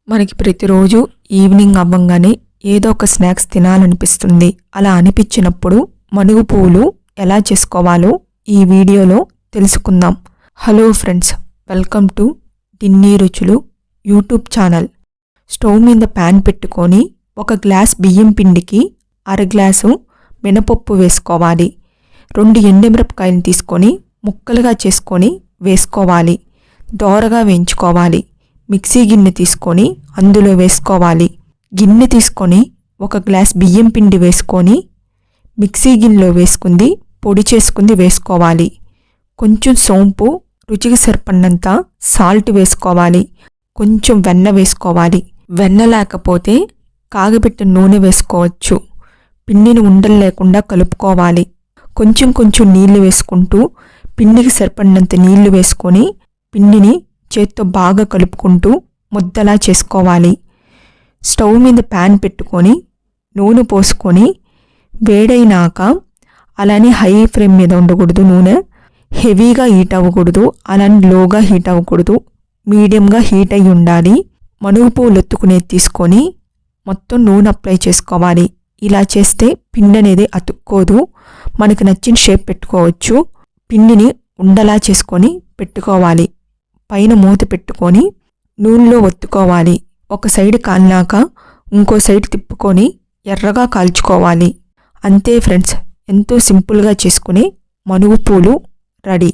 మనకి ప్రతిరోజు ఈవినింగ్ అవ్వంగానే ఏదో ఒక స్నాక్స్ తినాలనిపిస్తుంది. అలా అనిపించినప్పుడు మనుగు పువ్వులు ఎలా చేసుకోవాలో ఈ వీడియోలో తెలుసుకుందాం. హలో ఫ్రెండ్స్, వెల్కమ్ టు టిన్నీ రుచులు యూట్యూబ్ ఛానల్. స్టవ్ మీద ప్యాన్ పెట్టుకొని ఒక గ్లాస్ బియ్యం పిండికి అర గ్లాసు మినపప్పు వేసుకోవాలి. 2 ఎండుమిరపకాయలు తీసుకొని ముక్కలుగా చేసుకొని వేసుకోవాలి. దోరగా వేయించుకోవాలి. మిక్సీ గిన్నె తీసుకొని అందులో వేసుకోవాలి. గిన్నె తీసుకొని ఒక గ్లాస్ బియ్యం పిండి వేసుకొని మిక్సీ గిన్నెలో వేసుకుంది పొడి చేసుకుంది వేసుకోవాలి. కొంచెం సోంపు, రుచికి సరిపడినంత సాల్ట్ వేసుకోవాలి. కొంచెం వెన్న వేసుకోవాలి. వెన్న లేకపోతే కాగబెట్టిన నూనె వేసుకోవచ్చు. పిండిని ఉండలు లేకుండా కలుపుకోవాలి. కొంచెం కొంచెం నీళ్లు వేసుకుంటూ పిండికి సరిపడినంత నీళ్లు వేసుకొని పిండిని చేత్తో బాగా కలుపుకుంటూ ముద్దలా చేసుకోవాలి. స్టవ్ మీద ప్యాన్ పెట్టుకొని నూనె పోసుకొని వేడైనాక, అలానే హై ఫ్లేమ్ మీద ఉండకూడదు, నూనె హెవీగా హీట్ అవ్వకూడదు, అలానే లోగా హీట్ అవ్వకూడదు, మీడియంగా హీట్ అయి ఉండాలి. మనుగు పువ్వులు ఎత్తుకునేది తీసుకొని మొత్తం నూనె అప్లై చేసుకోవాలి. ఇలా చేస్తే పిండి అనేది అతుక్కోదు. మనకు నచ్చిన షేప్ పెట్టుకోవచ్చు. పిండిని ఉండలా చేసుకొని పెట్టుకోవాలి. పైన మూత పెట్టుకొని నూనెలో ఒత్తుకోవాలి. ఒక సైడ్ కాలినాక ఇంకో సైడ్ తిప్పుకొని ఎర్రగా కాల్చుకోవాలి. అంతే ఫ్రెండ్స్, ఎంతో సింపుల్గా చేసుకునే మనుగు పూలు రెడీ.